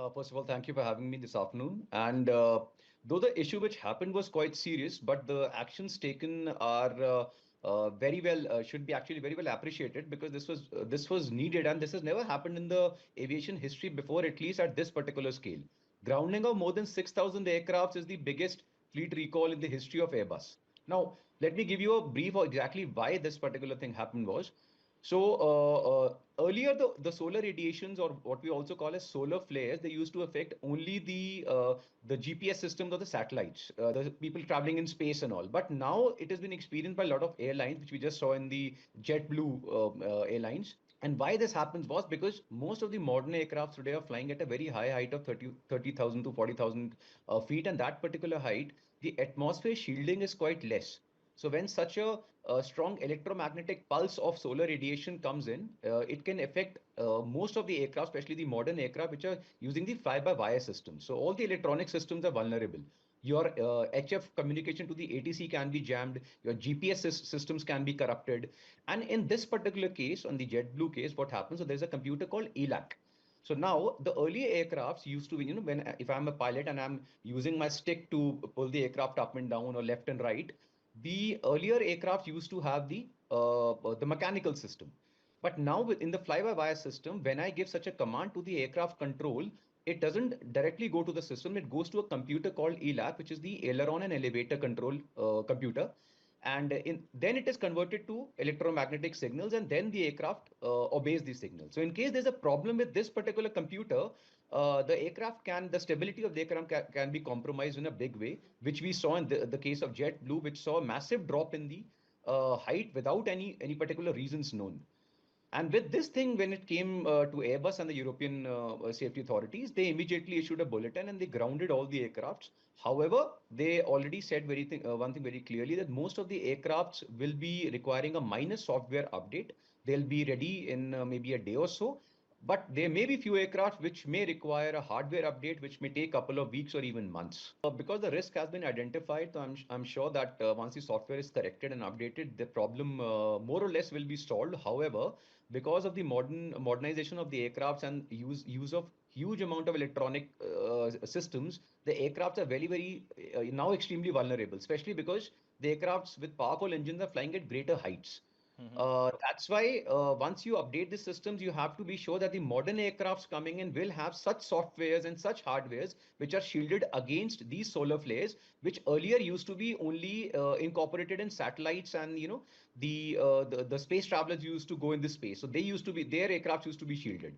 First of all, thank you for having me this afternoon. And though the issue which happened was quite serious, but the actions taken are very well should be actually very well appreciated because this was needed and this has never happened in the aviation history before, at least at this particular scale. Grounding of more than 6,000 aircrafts is the biggest fleet recall in the history of Airbus. Now, let me give you a brief of exactly why this particular thing happened was. Earlier, the solar radiations, or what we also call as solar flares, they used to affect only the GPS systems or the satellites, the people traveling in space and all. But now it has been experienced by a lot of airlines, which we just saw in the JetBlue airlines. And why this happens was because most of the modern aircraft today are flying at a very high height of 30,000 to 40,000 feet. And that particular height, the atmosphere shielding is quite less. So when such a strong electromagnetic pulse of solar radiation comes in, it can affect most of the aircraft, especially the modern aircraft, which are using the fly-by-wire system. So all the electronic systems are vulnerable. Your HF communication to the ATC can be jammed. Your GPS systems can be corrupted. And in this particular case, on the JetBlue case, what happens? So there's a computer called ELAC. So now the earlier aircrafts used to be, when if I'm a pilot and I'm using my stick to pull the aircraft up and down or left and right, the earlier aircraft used to have the mechanical system. But now within the fly-by-wire system, when I give such a command to the aircraft control, it doesn't directly go to the system. It goes to a computer called ELAP, which is the aileron and elevator control computer. And then it is converted to electromagnetic signals, and then the aircraft obeys the signal. So in case there's a problem with this particular computer, the stability of the aircraft can be compromised in a big way, which we saw in the case of JetBlue, which saw a massive drop in the height without any particular reasons known. And with this thing, when it came to Airbus and the European safety authorities, they immediately issued a bulletin and they grounded all the aircrafts. However, they already said one thing very clearly, that most of the aircrafts will be requiring a minor software update. They'll be ready in maybe a day or so. But there may be few aircraft which may require a hardware update, which may take a couple of weeks or even months. Because the risk has been identified, so I'm sure that once the software is corrected and updated, the problem more or less will be solved. However, because of the modernization of the aircrafts and use of huge amount of electronic systems, the aircrafts are very now extremely vulnerable, especially because the aircrafts with powerful engines are flying at greater heights. Mhm. That's why once you update the systems, you have to be sure that the modern aircrafts coming in will have such softwares and such hardwares which are shielded against these solar flares, which earlier used to be only incorporated in satellites, and the space travelers used to go in the space. So they used to be their aircraft used to be shielded.